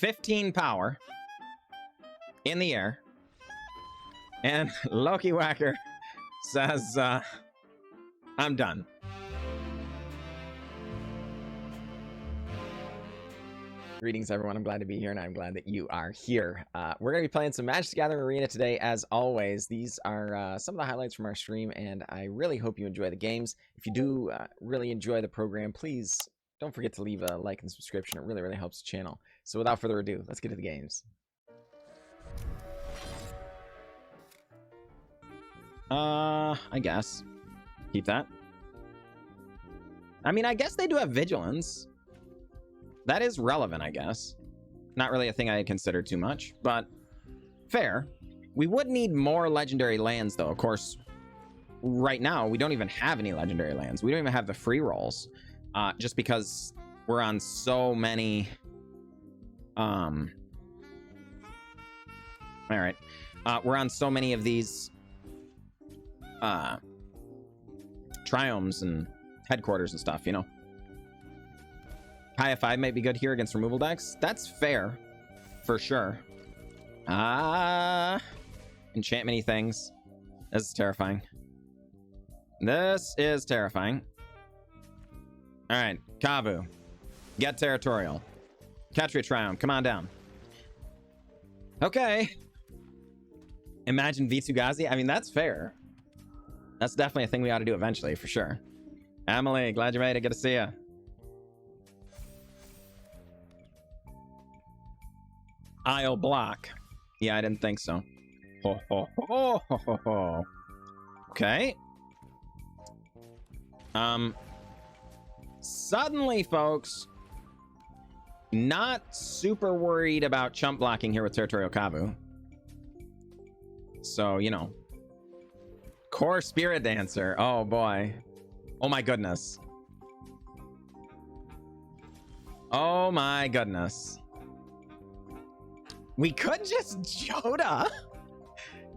15 power in the air. And Loki Whacker says, I'm done. Greetings, everyone. I'm glad to be here, and I'm glad that you are here. We're going to be playing some Magic the Gathering Arena today, as always. These are some of the highlights from our stream, and I really hope you enjoy the games. If you do really enjoy the program, please don't forget to leave a like and subscription. It really, really helps the channel. So without further ado, let's get to the games. I guess. Keep that. I mean, I guess they do have Vigilance. That is relevant, I guess. Not really a thing I consider too much, but fair. We would need more legendary lands, though. Of course, right now, we don't even have any legendary lands. We don't even have the free rolls, just because we're on so many... All right. We're on so many of these triomes and headquarters and stuff, you know? High F5 might be good here against removal decks. That's fair, for sure. Enchantment-y things. This is terrifying. This is terrifying. All right, Kavu. Get Territorial. Ketria Triome, come on down. Okay. Imagine V2 I mean, that's fair. That's definitely a thing we ought to do eventually, for sure. Emily, glad you made it. Good to see you. I'll block. Yeah, I didn't think so. Ho, ho, ho, ho, ho, ho. Okay. Suddenly, folks, not super worried about chump blocking here with Territorial Kavu. So, you know. Core Spirit Dancer. Oh, boy. Oh, my goodness. Oh, my goodness. We could just Jodah.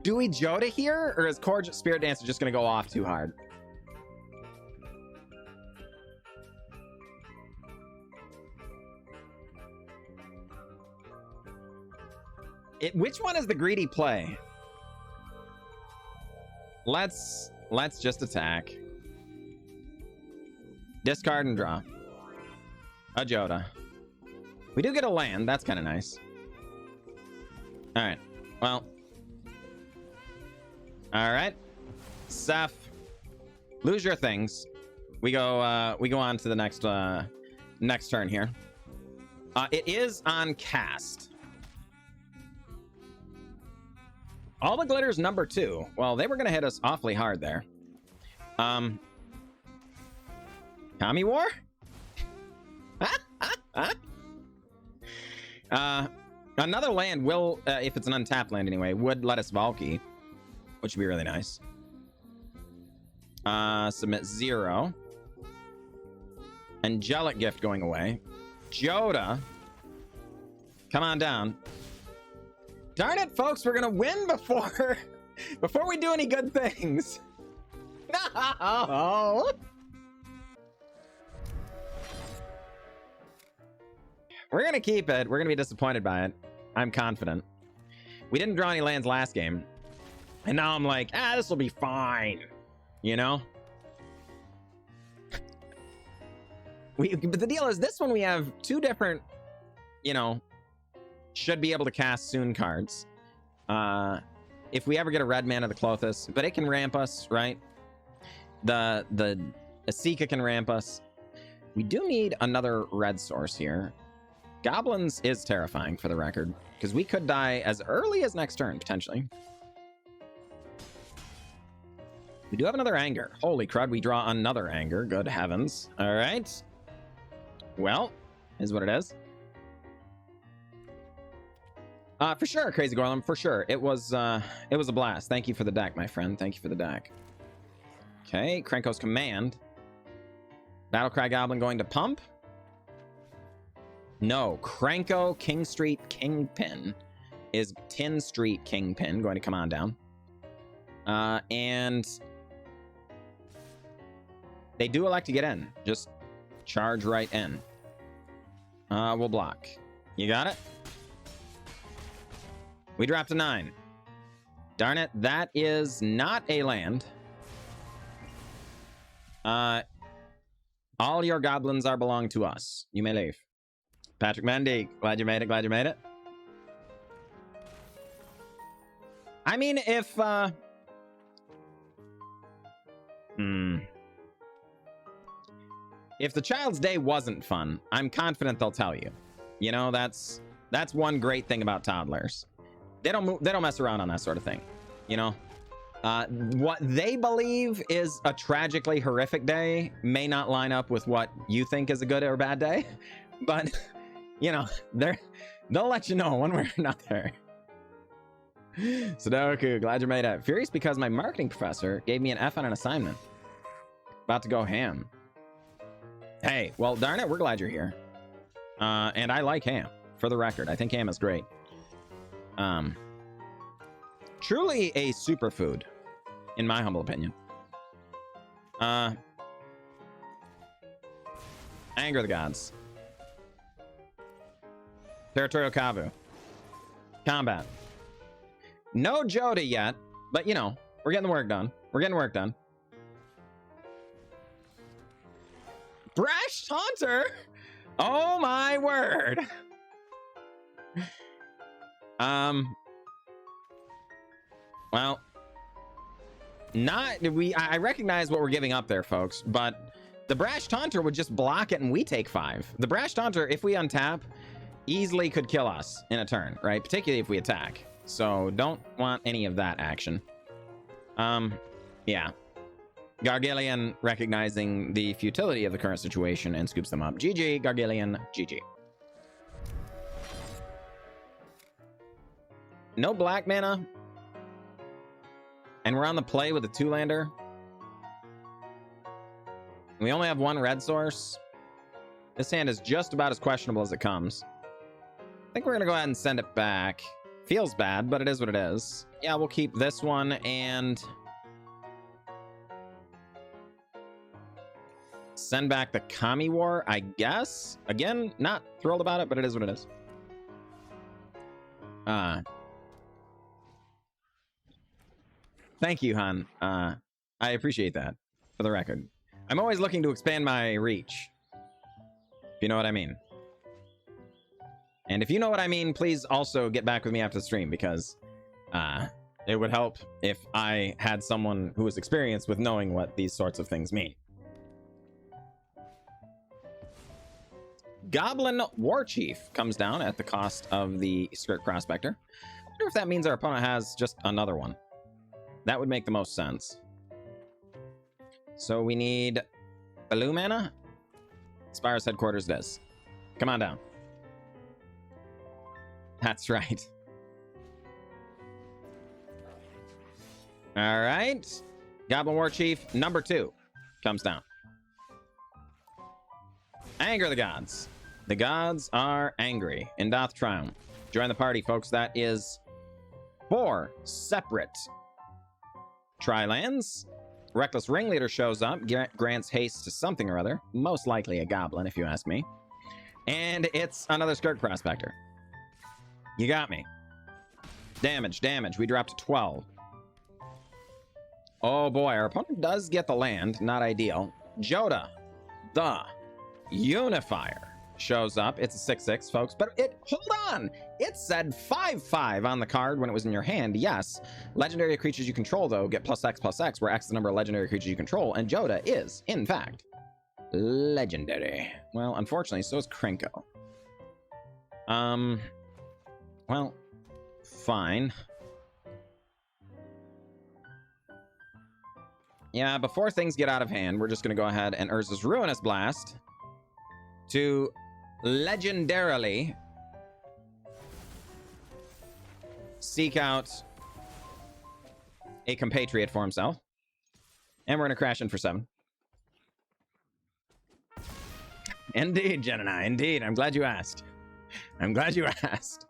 Do we Jodah here? Or is Core Spirit Dancer just going to go off too hard? Which one is the greedy play? Let's just attack. Discard and draw. A Jodah. We do get a land. That's kind of nice. All right. Well. All right. Seth, lose your things. We go on to the next turn here. It is on cast. All the Glitters number 2. Well, they were going to hit us awfully hard there. Tommy War? Another land will, if it's an untapped land anyway, would let us Valki, which would be really nice. Submit 0. Angelic Gift going away. Jodah. Come on down. Darn it, folks, we're gonna win before we do any good things. No. We're gonna keep it. We're gonna be disappointed by it. I'm confident. We didn't draw any lands last game, and now I'm like, this will be fine. You know. But the deal is, this one we have 2 different, you know, should be able to cast soon cards. If we ever get a red mana of the Klothys, but it can ramp us, right? The Esika can ramp us. We do need another red source here. Goblins is terrifying, for the record, because we could die as early as next turn, potentially. We do have another Anger. Holy crud, we draw another Anger. Good heavens. All right. Well, is what it is. For sure, Crazy Gorlem, for sure. It was a blast. Thank you for the deck, my friend. Thank you for the deck. Okay, Krenko's Command. Battlecry Goblin going to pump. No, Krenko King Street Kingpin is Tin Street Kingpin going to come on down. And they do elect to get in. Just charge right in. We'll block. You got it? We dropped a 9. Darn it, that is not a land. All your goblins are belong to us. You may leave. Patrick Mendy, glad you made it, glad you made it. I mean, if if the Child's Day wasn't fun, I'm confident they'll tell you. You know, that's one great thing about toddlers. They don't mess around on that sort of thing. You know, what they believe is a tragically horrific day may not line up with what you think is a good or bad day, but you know, they'll let you know one way or another. Sudoku, glad you made it. Furious because my marketing professor gave me an F on an assignment. About to go ham. Hey, well, darn it, we're glad you're here. And I like ham, for the record. I think ham is great. Truly a superfood, in my humble opinion. Anger the gods. Territorial Kavu. Combat. No Jodah yet, but you know, we're getting the work done. We're getting work done. Brash Taunter! Oh my word! Well, I recognize what we're giving up there, folks, but the Brash Taunter would just block it and we take 5. The Brash Taunter, if we untap, easily could kill us in a turn, right? Particularly if we attack. So don't want any of that action. Yeah. Gargillion recognizing the futility of the current situation and scoops them up. GG, Gargillion, GG. No black mana. And we're on the play with a 2-lander. We only have 1 red source. This hand is just about as questionable as it comes. I think we're going to go ahead and send it back. Feels bad, but it is what it is. Yeah, we'll keep this one and send back the Kami War, I guess. Again, not thrilled about it, but it is what it is. Thank you, Han. I appreciate that, for the record. I'm always looking to expand my reach, if you know what I mean. And if you know what I mean, please also get back with me after the stream, because it would help if I had someone who was experienced with knowing what these sorts of things mean. Goblin Warchief comes down at the cost of the Skirt Prospector. I wonder if that means our opponent has just another one. That would make the most sense. So we need blue mana. Spara's headquarters it is. Come on down. That's right. All right. Goblin Warchief number 2 comes down. Anger the gods. The gods are angry. Indatha Triome. Join the party, folks. That is 4 separate tri-lands. Reckless Ringleader shows up, grants haste to something or other. Most likely a goblin, if you ask me. And it's another Skirt Prospector. You got me. Damage, damage. We dropped to 12. Oh boy, our opponent does get the land. Not ideal. Jodah, the Unifier, shows up. It's a 6/6, folks. But hold on. It said 5/5 on the card when it was in your hand. Yes. Legendary creatures you control, though, get +X/+X, where X is the number of legendary creatures you control. And Jodah is, in fact, legendary. Well, unfortunately, so is Krenko. Well, fine. Yeah, before things get out of hand, we're just going to go ahead and Urza's Ruinous Blast to legendarily seek out a compatriot for himself. And we're going to crash in for 7. Indeed, Gemini, indeed. I'm glad you asked. I'm glad you asked.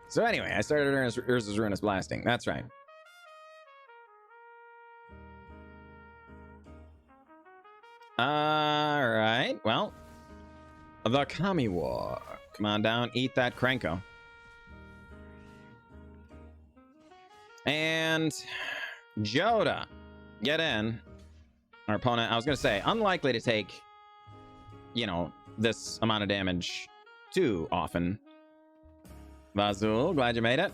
So anyway, I started Urza's Ruinous Blasting. That's right. Alright, well. The Kami War. Come on down, eat that Krenko. And Jodah, get in. Our opponent, I was going to say, unlikely to take, you know, this amount of damage too often. Vazul, glad you made it.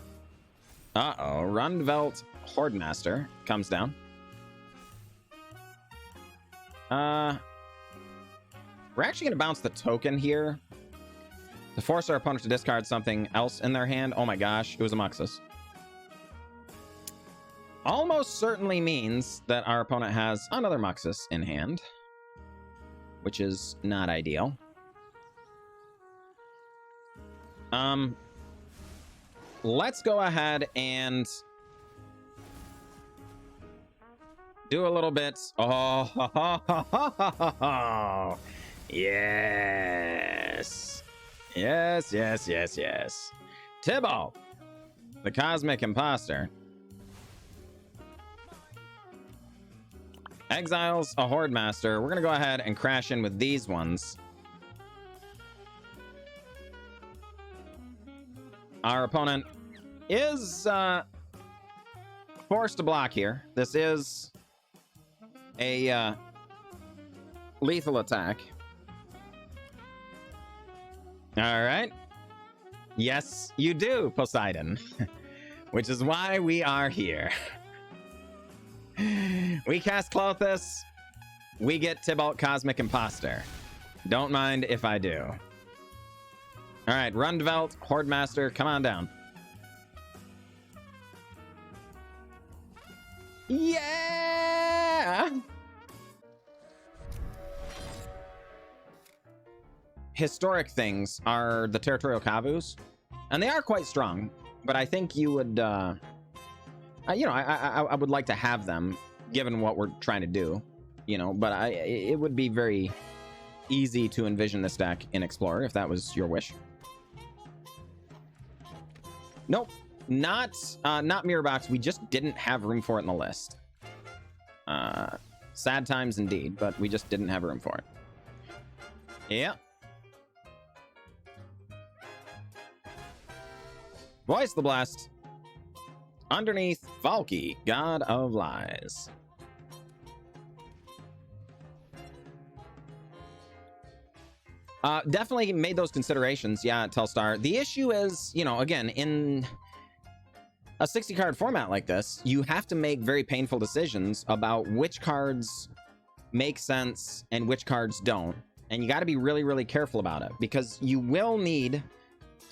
Uh-oh, Rundvelt Hordemaster comes down. We're actually going to bounce the token here to force our opponent to discard something else in their hand. Oh my gosh, it was a Muxus. Almost certainly means that our opponent has another Muxus in hand, which is not ideal. Let's go ahead and do a little bit. Oh, yes. Yes, yes, yes, yes. Tibble, the Cosmic Imposter, exiles a Horde Master. We're going to go ahead and crash in with these ones. Our opponent is forced to block here. This is a lethal attack. All right. Yes, you do, Poseidon. Which is why we are here. We cast Klothys. We get Tibalt Cosmic Imposter. Don't mind if I do. All right, Rundvelt, Horde Master, come on down. Yeah! Historic things are the Territorial Kavus, and they are quite strong, but I think you would, you know, I would like to have them, given what we're trying to do, you know, but it would be very easy to envision this deck in Explorer, if that was your wish. Nope, not Mirror Box. We just didn't have room for it in the list. Sad times indeed, but we just didn't have room for it. Yeah. Voice the Blast. Underneath, Valki, God of Lies. Definitely made those considerations, yeah, Telstar. The issue is, you know, again, in a 60-card format like this, you have to make very painful decisions about which cards make sense and which cards don't. And you got to be really, really careful about it, because you will need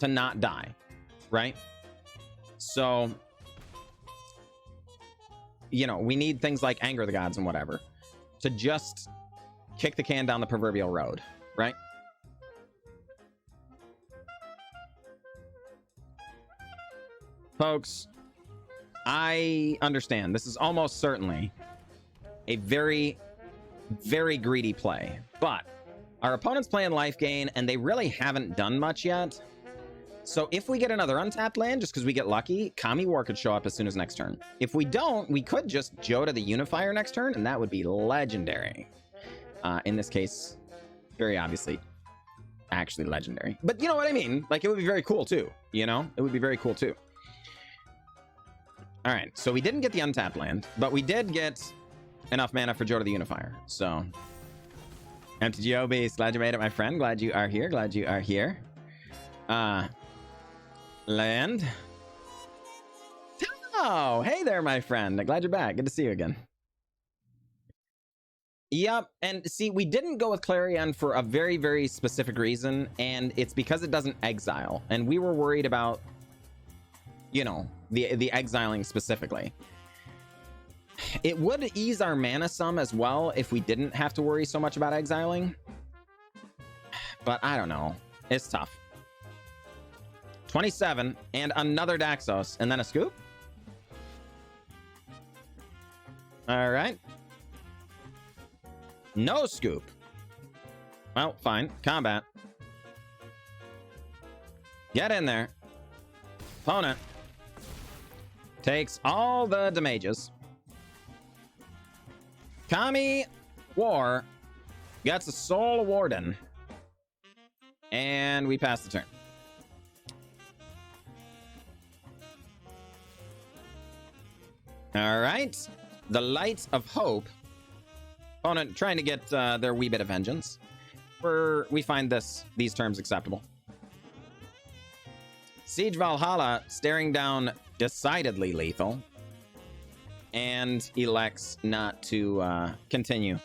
to not die, right? So, you know, we need things like Anger the Gods and whatever to just kick the can down the proverbial road, right? Folks, I understand this is almost certainly a very, very greedy play, but our opponent's playing life gain and they really haven't done much yet. So if we get another untapped land, just because we get lucky, Kami War could show up as soon as next turn. If we don't, we could just Jodah the Unifier next turn, and that would be legendary. In this case, very obviously, actually legendary. But you know what I mean? Like, it would be very cool too, you know? It would be very cool too. All right, so we didn't get the untapped land, but we did get enough mana for Jodah the Unifier. So, MTGA Beast, glad you made it, my friend. Glad you are here. Glad you are here. Land. Oh, hey there, my friend. Glad you're back. Good to see you again. Yep, and see, we didn't go with Clarion for a very, very specific reason, and it's because it doesn't exile, and we were worried about, you know, the exiling specifically. It would ease our mana some as well if we didn't have to worry so much about exiling, but I don't know. It's tough. 27 and another Daxos and then a scoop. All right. No scoop. Well, fine. Combat. Get in there. Opponent takes all the damages. Kami War gets a Soul Warden. And we pass the turn. All right. The Light of Hope. Opponent trying to get their wee bit of vengeance. We find these terms acceptable. Siege Valhalla staring down decidedly lethal. And elects not to continue.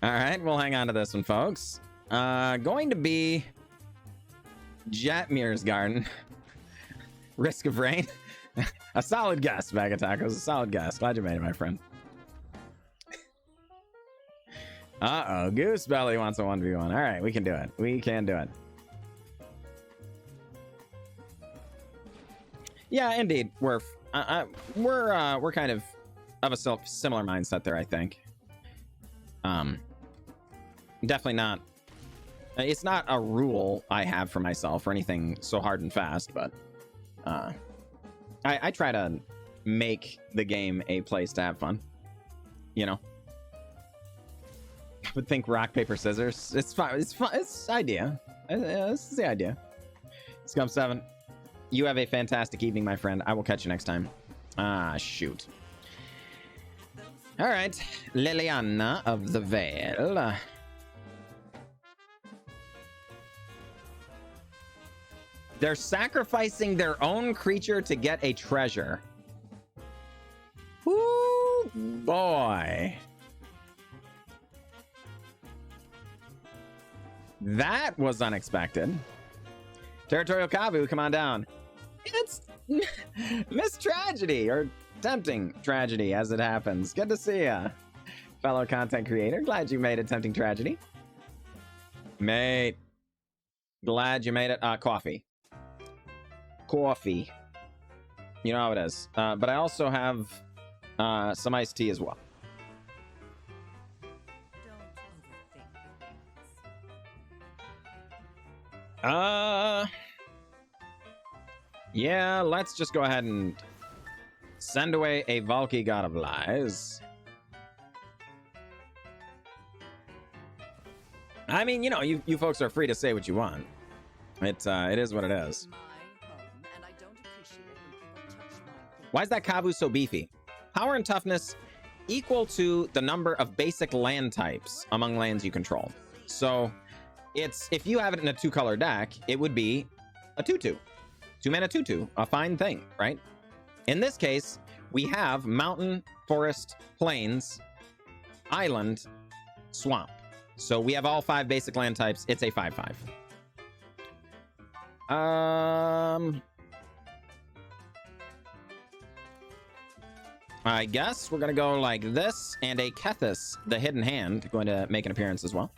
All right, we'll hang on to this one, folks. Going to be Jetmir's Garden. Risk of Rain. A solid guess, Bag of Tacos. A solid guess. Glad you made it, my friend. Uh-oh. Goosebelly wants a 1v1. All right, we can do it. We can do it. Yeah, indeed. We're kind of a similar mindset there, I think. Definitely not. It's not a rule I have for myself or anything so hard and fast, but I try to make the game a place to have fun. You know. I would think rock paper scissors. It's fun. It's fun. It's idea. This is the idea. Scum 7. You have a fantastic evening, my friend. I will catch you next time. Shoot. All right. Liliana of the Veil. They're sacrificing their own creature to get a treasure. Ooh, boy. That was unexpected. Territorial Kavu, come on down. It's Miss Tragedy, or Tempting Tragedy, as it happens. Good to see ya, fellow content creator. Glad you made it, Tempting Tragedy. Mate, glad you made it. Coffee. Coffee. You know how it is. But I also have some iced tea as well. Yeah, let's just go ahead and send away a Valki God of Lies. I mean, you know, you folks are free to say what you want. It is what it is. Why is that Kavu so beefy? Power and toughness equal to the number of basic land types among lands you control. So it's, if you have it in a 2-color deck, it would be a 2/2. 2-mana 2/2, a fine thing, right? In this case, we have mountain, forest, plains, island, swamp. So we have all 5 basic land types. It's a 5/5. I guess we're gonna go like this, and a Kethis, the Hidden Hand, going to make an appearance as well.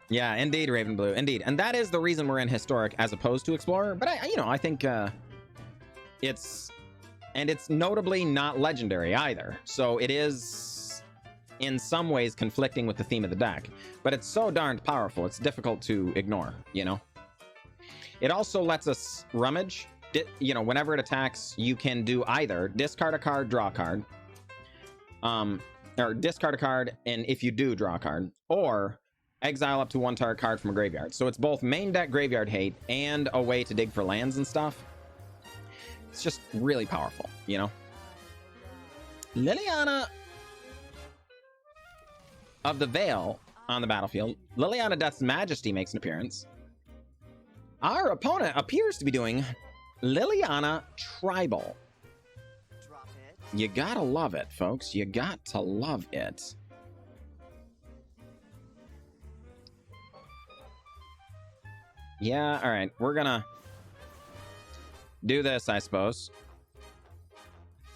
Yeah, indeed, Raven Blue, indeed, and that is the reason we're in Historic as opposed to Explorer. But I think it's notably not Legendary either, so it is in some ways conflicting with the theme of the deck. But it's so darned powerful; it's difficult to ignore. You know, it also lets us rummage. You know, whenever it attacks, you can do either discard a card, draw a card, or discard a card, and if you do, draw a card, or exile up to 1 target card from a graveyard. So it's both main deck graveyard hate and a way to dig for lands and stuff. It's just really powerful, you know? Liliana of the Veil on the battlefield. Liliana Death's Majesty makes an appearance. Our opponent appears to be doing Liliana Tribal. You gotta love it, folks. You got to love it. Yeah, all right. We're gonna do this, I suppose.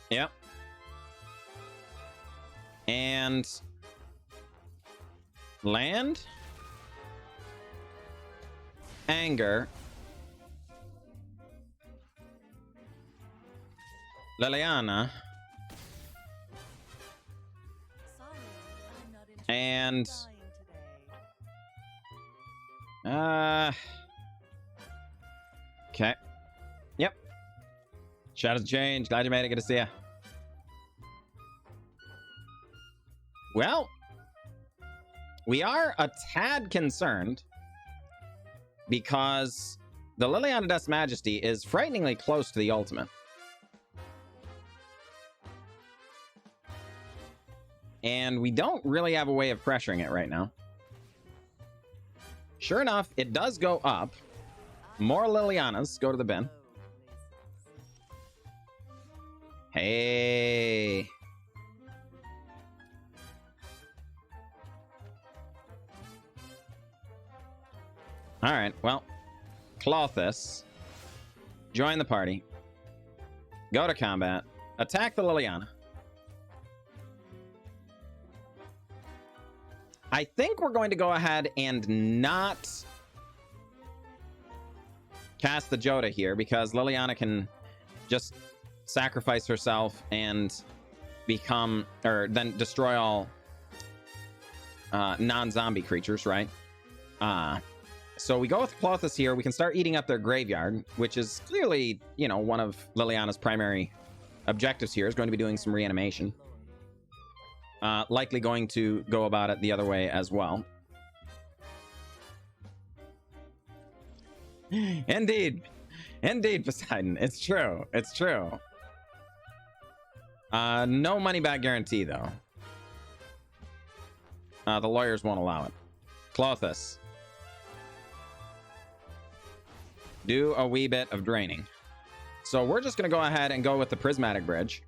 Yep. And land. Anger. Liliana. And okay. Yep. Shadows change. Glad you made it. Good to see ya. Well, We are a tad concerned because the Liliana Dust Majesty is frighteningly close to the ultimate. And we don't really have a way of pressuring it right now. Sure enough, it does go up. More Lilianas go to the bin. Hey. All right, well, Klothys, join the party. Go to combat. Attack the Liliana. I think we're going to go ahead and not cast the Jodah here because Liliana can just sacrifice herself and become, or then destroy all non-zombie creatures, right? So we go with Klothys here. We can start eating up their graveyard, which is clearly, you know, one of Liliana's primary objectives here is going to be doing some reanimation. Likely going to go about it the other way as well. Indeed. Indeed, Poseidon. It's true. It's true. No money back guarantee, though. The lawyers won't allow it. Klothys. Do a wee bit of draining. So we're just going to go ahead and go with the Prismatic Bridge.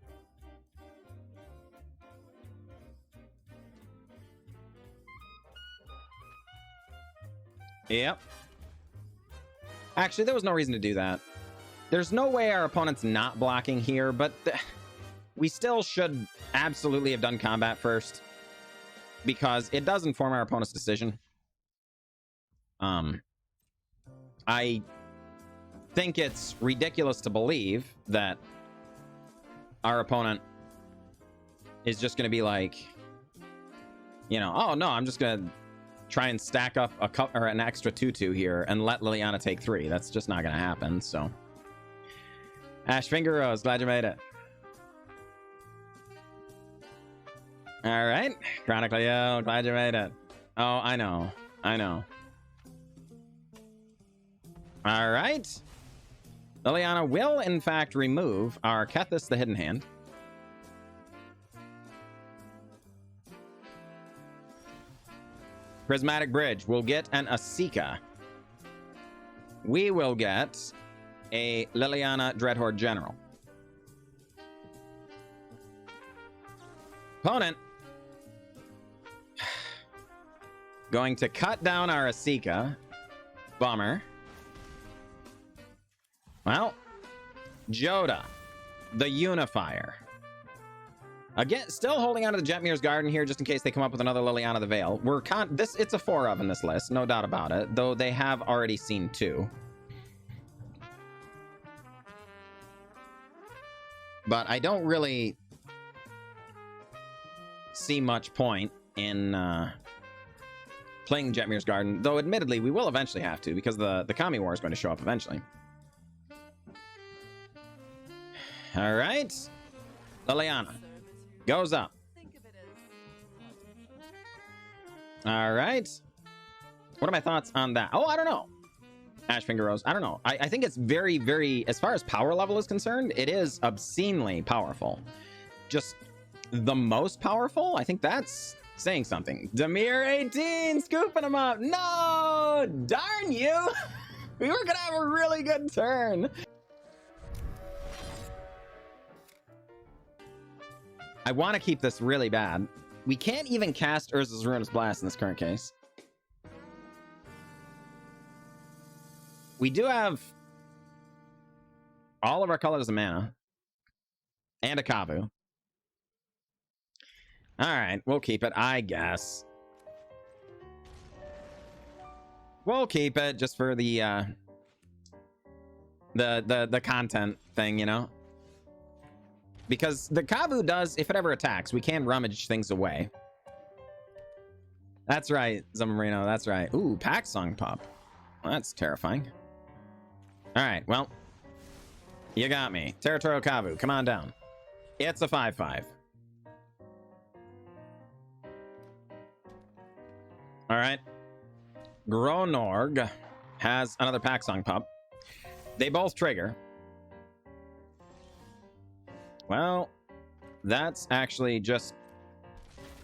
Yep. Actually, there was no reason to do that. There's no way our opponent's not blocking here, but we still should absolutely have done combat first because it does inform our opponent's decision. I think it's ridiculous to believe that our opponent is just going to be like, you know, oh no, I'm just going to try and stack up an extra 2/2 here and let Liliana take 3. That's just not going to happen, so. Ash Finger Rose, glad you made it. All right. Chronically, yo, glad you made it. Oh, I know. I know. All right. Liliana will, in fact, remove our Kethis, the Hidden Hand. Prismatic Bridge. We'll get an Esika. We will get a Liliana Dreadhorde General. Opponent going to cut down our Esika. Bummer. Well, Jodah, the Unifier. Again, still holding on to the Jetmir's Garden here just in case they come up with another Liliana the Veil. It's a 4 of in this list, no doubt about it, though they have already seen 2. But I don't really see much point in playing Jetmir's Garden, though admittedly we will eventually have to because the Kami War is going to show up eventually. All right, Liliana goes up. All right. What are my thoughts on that? Oh, I don't know. Ash Finger Rose. I don't know. I think it's very, very, as far as power level is concerned, it is obscenely powerful. Just the most powerful? I think that's saying something. Demir 18 scooping him up. No! Darn you! We were going to have a really good turn. I want to keep this really bad. We can't even cast Urza's Ruinous Blast in this current case. We do have all of our colors of mana. And a Kavu. Alright, we'll keep it, I guess. We'll keep it just for the content thing, you know? Because the Kavu does, if it ever attacks, we can rummage things away. That's right, Zummarino, that's right. Ooh, Pack Song Pop. Well, that's terrifying. Alright, well. You got me. Territorial Kavu, come on down. It's a 5/5. All right. Gronorg has another pack song pup. They both trigger. Well, that's actually just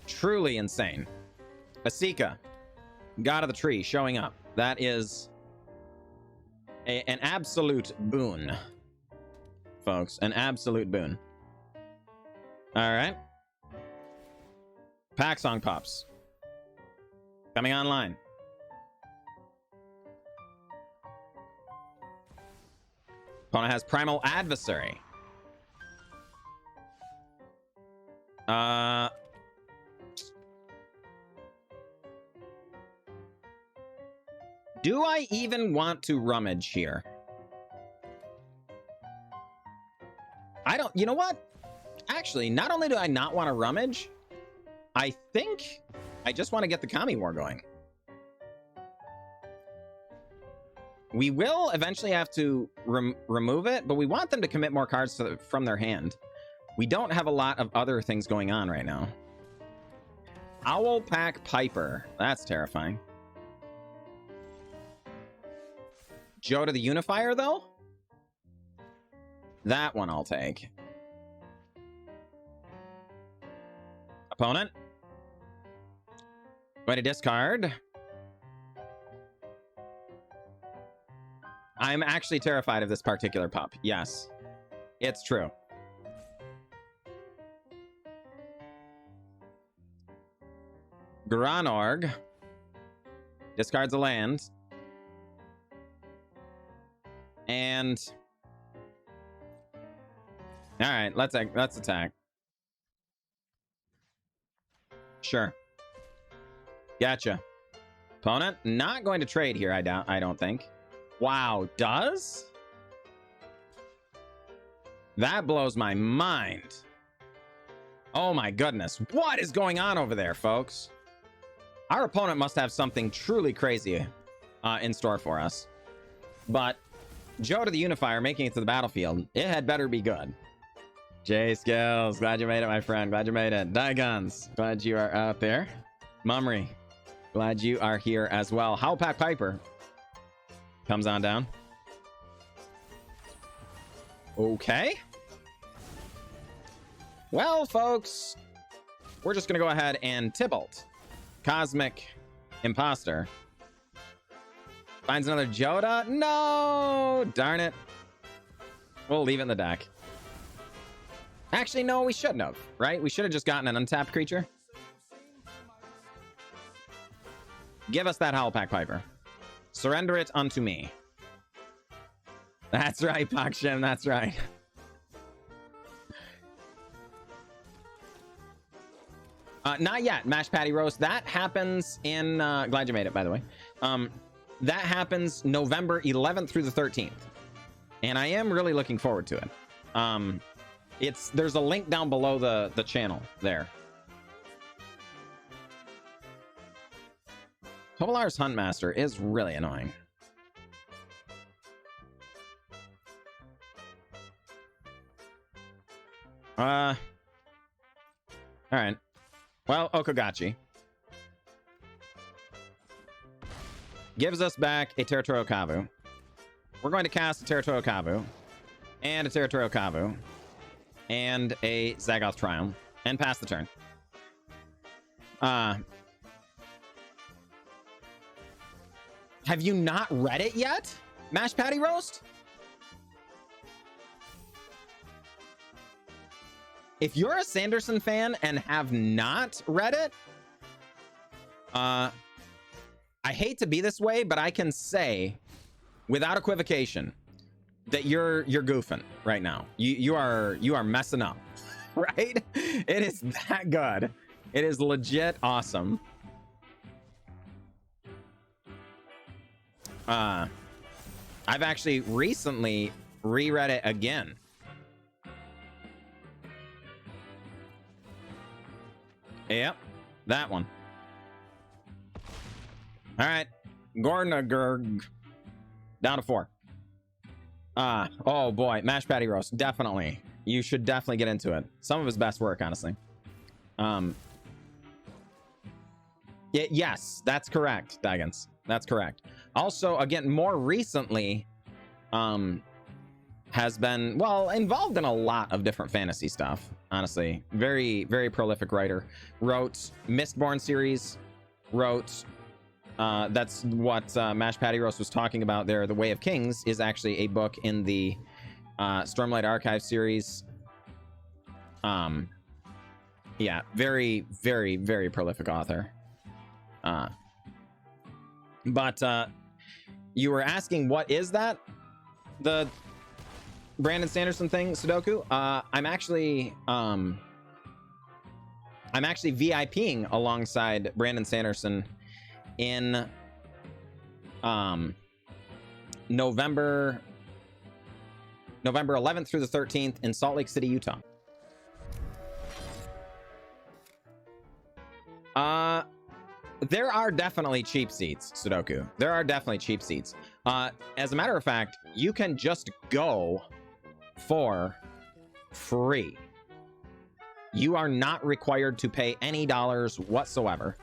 truly insane. Esika, God of the Tree, showing up. That is an absolute boon, folks. An absolute boon. All right. Pack song pops coming online. Opponent has Primal Adversary. Do I even want to rummage here? I don't, you know what? Actually, not only do I not want to rummage, I think I just want to get the Kami War going. We will eventually have to remove it, but we want them to commit more cards from their hand. We don't have a lot of other things going on right now. Owl Pack Piper. That's terrifying. Jodah the Unifier, though? That one I'll take. Opponent. Going to discard. I'm actually terrified of this particular pup. Yes, it's true. Gronorg discards a land. And all right, let's attack. Sure. Gotcha. Opponent not going to trade here, I don't think. Wow, does? That blows my mind. Oh my goodness. What is going on over there, folks? Our opponent must have something truly crazy in store for us. But Jodah the Unifier making it to the battlefield, it had better be good. Jay Skills, glad you made it, my friend. Glad you made it. Digons, glad you are out there. Mumry, glad you are here as well. Howlpack Piper comes on down. Okay. Well, folks, we're just going to go ahead and Tybalt. Cosmic Imposter. Finds another Jodah? No! Darn it. We'll leave it in the deck. Actually, no, we shouldn't have, right? We should have just gotten an untapped creature. Give us that Howlpack Piper. Surrender it unto me. That's right, Pakshim, that's right. Not yet, Mash Patty Roast. That happens in... glad you made it, by the way. That happens November 11th through the 13th. And I am really looking forward to it. There's a link down below the channel there. Tovolar's Huntmaster is really annoying. All right. Well, Okagachi gives us back a Territorial Kavu. We're going to cast a Territorial Kavu and a Territorial Kavu and a Zagoth Triome and pass the turn. Have you not read it yet? Mash Patty Roast? If you're a Sanderson fan and have not read it, I hate to be this way, but I can say without equivocation that you're goofing right now. You are messing up, right? It is that good. It is legit awesome. I've actually recently reread it again. Yep, that one. All right, Gornagurg down to 4. Oh boy, Mash Patty Roast, definitely. You should definitely get into it. Some of his best work, honestly. Yes, that's correct, Daggins. That's correct. Also, again, more recently, has been, well, involved in a lot of different fantasy stuff, honestly. Very, very prolific writer. Wrote Mistborn series, wrote, that's what Mash Patty Roast was talking about there. The Way of Kings is actually a book in the Stormlight Archive series. Yeah, very, very, very prolific author. But you were asking, what is that? The Brandon Sanderson thing, Sudoku? I'm actually VIPing alongside Brandon Sanderson in November 11th through the 13th in Salt Lake City, Utah. There are definitely cheap seats, Sudoku. There are definitely cheap seats. As a matter of fact, you can just go for free. You are not required to pay any dollars whatsoever.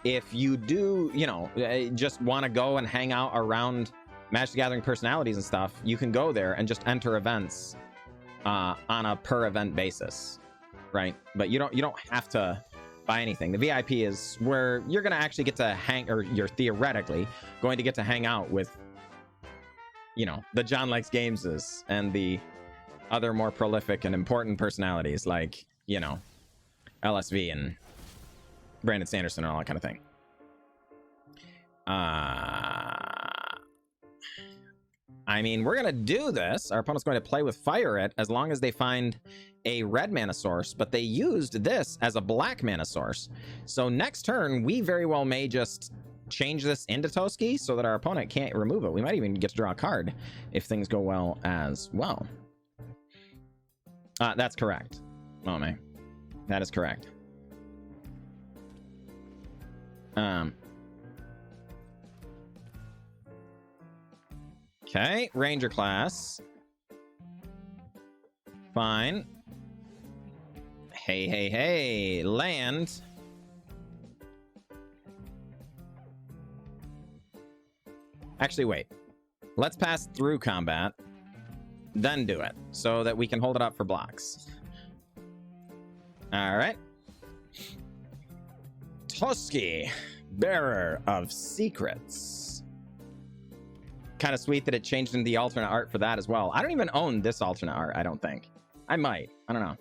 If you do, you know, just want to go and hang out around Magic the Gathering personalities and stuff, you can go there and just enter events on a per event basis, right? But you don't have to buy anything. The VIP is where you're gonna actually get to hang, or you're theoretically going to get to hang out with, you know, the John Likes Gameses and the other more prolific and important personalities like, you know, LSV and Brandon Sanderson and all that kind of thing. I mean, we're gonna do this. Our opponent's going to play with Fire It as long as they find a red mana source, but they used this as a black mana source. So next turn, we very well may just change this into Toski so that our opponent can't remove it. We might even get to draw a card if things go well as well. That's correct. Oh, man. That is correct. Okay, Ranger class. Fine. Hey, hey, hey, land. Actually, wait. Let's pass through combat, then do it, so that we can hold it up for blocks. All right. Toski, Bearer of Secrets. Kind of sweet that it changed into the alternate art for that as well. I don't even own this alternate art, I don't think. I might. I don't know.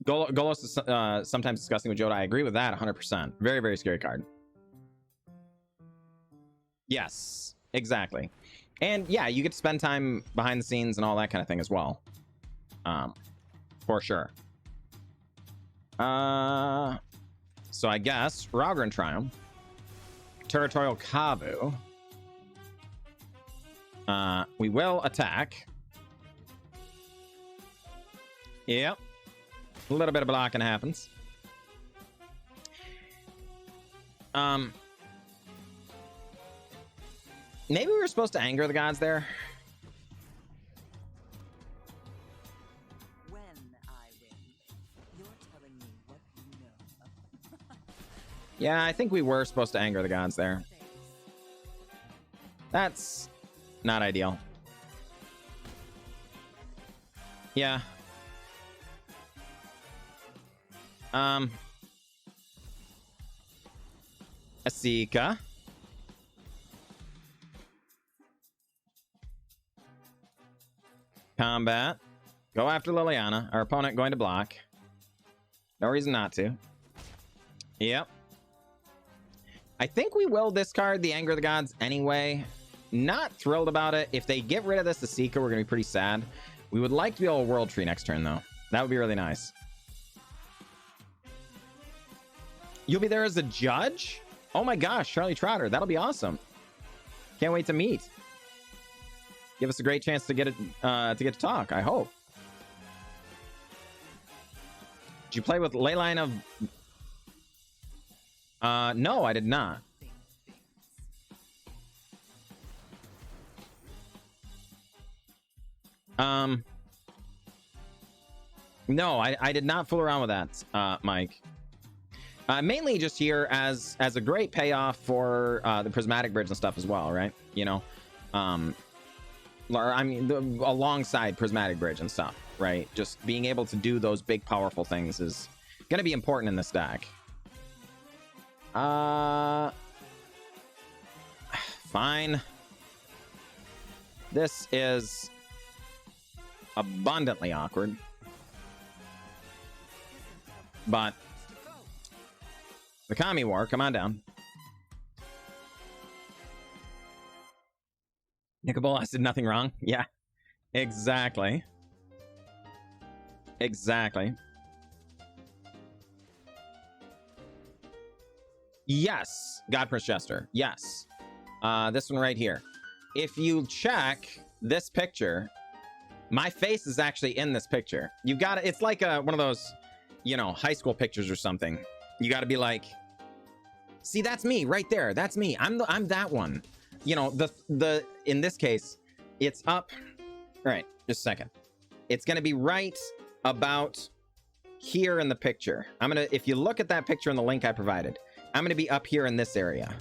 Golos is sometimes disgusting with Jodah. I agree with that 100%. Very, very scary card. Yes, exactly. And yeah, you get to spend time behind the scenes and all that kind of thing as well. For sure. So I guess Raugrin Triome, Territorial Kavu. We will attack. Yep. A little bit of blocking happens. Maybe we were supposed to anger the gods there. When I win, you're telling me what you know. Yeah, I think we were supposed to anger the gods there. That's not ideal. Yeah. Esika. Combat. Go after Liliana. Our opponent going to block. No reason not to. Yep. I think we will discard the Anger of the Gods anyway. Not thrilled about it. If they get rid of this Esika, we're going to be pretty sad. We would like to be able to World Tree next turn, though. That would be really nice. You'll be there as a judge? Oh my gosh, Charlie Trotter. That'll be awesome. Can't wait to meet. Give us a great chance to get to talk, I hope. Did you play with Leyline of... no, I did not. No, I did not fool around with that, Mike. Mainly just here as a great payoff for the prismatic bridge and stuff as well, right? You know, I mean, alongside prismatic bridge and stuff, right? Just being able to do those big, powerful things is going to be important in this deck. Fine. This is abundantly awkward. But the Kami War, come on down. Bolas did nothing wrong. Yeah, exactly. Exactly. Yes, God Prince Jester. Yes. This one right here. If you check this picture, my face is actually in this picture. You've got it's like one of those, you know, high school pictures or something. You got to be like, see, that's me right there. That's me. I'm that one. You know, the in this case, it's up. All right, just a second. It's gonna be right about here in the picture. If you look at that picture in the link I provided, I'm gonna be up here in this area.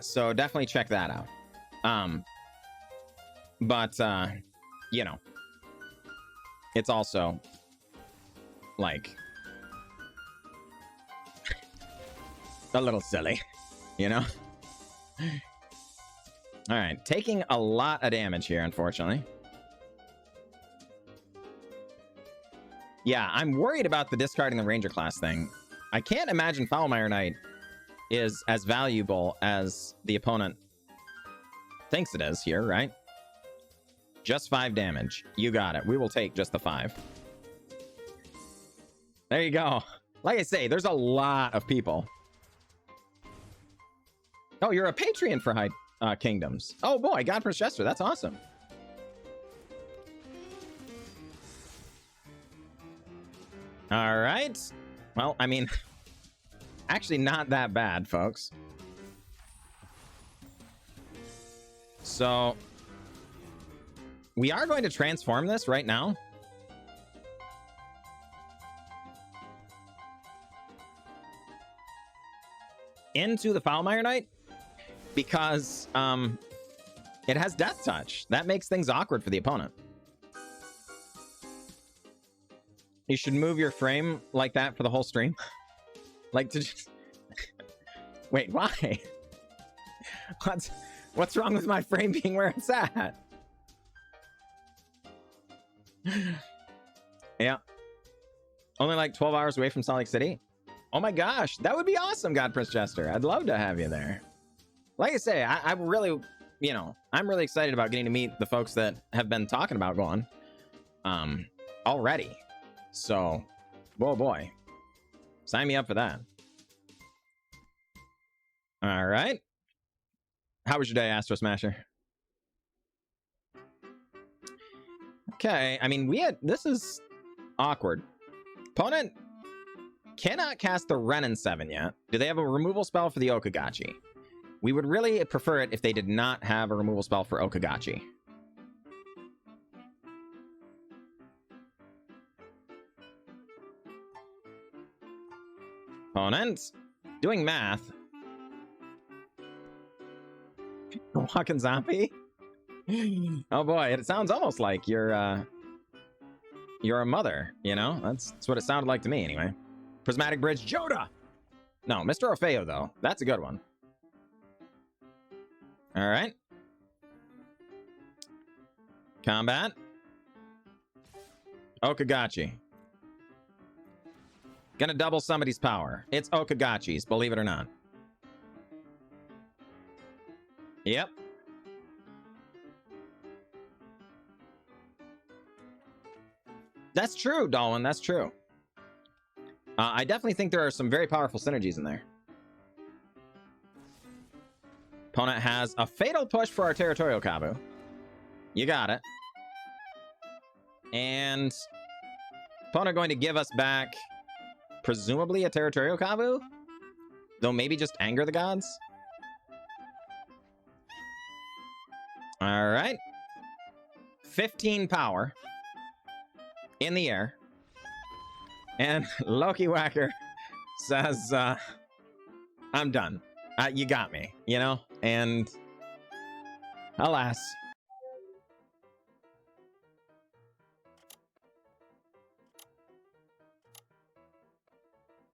So definitely check that out. But you know, it's also like a little silly, you know? All right, taking a lot of damage here, unfortunately. Yeah, I'm worried about the discarding the Ranger class thing. I can't imagine Foulmire Knight is as valuable as the opponent thinks it is here, right? Just 5 damage. You got it. We will take just the 5. There you go. Like I say, there's a lot of people. Oh, you're a Patreon for High Kingdoms. Oh boy, God Prince Jester. That's awesome. All right. Well, I mean, actually not that bad, folks. So we are going to transform this right now. Into the Foulmire Knight because it has Death Touch. That makes things awkward for the opponent. You should move your frame like that for the whole stream. Like to just... Wait, why? What's wrong with my frame being where it's at? Yeah. Only like 12 hours away from Salt Lake City. Oh my gosh, that would be awesome, God Prince Jester. I'd love to have you there. Like I say, I really, you know, I'm really excited about getting to meet the folks that have been talking about going already. So, whoa boy. Sign me up for that. All right. How was your day, Astro Smasher? Okay, I mean, this is awkward. Opponent cannot cast the Renin 7 yet. Do they have a removal spell for the Okagachi? We would really prefer it if they did not have a removal spell for Okagachi. Opponent doing math. Walking zombie? Oh boy, it sounds almost like you're a mother, you know? That's what it sounded like to me anyway. Prismatic Bridge, Jodah! No, Mr. Orfeo, though. That's a good one. All right. Combat. Okagachi. Gonna double somebody's power. It's Okagachi's, believe it or not. Yep. That's true, Dalwin. That's true. I definitely think there are some very powerful synergies in there. Opponent has a fatal push for our Territorial Kavu. You got it. And opponent going to give us back presumably a Territorial Kavu? Though maybe just anger the gods? Alright. 15 power. In the air. And Loki Whacker says, I'm done. You got me, you know? And alas,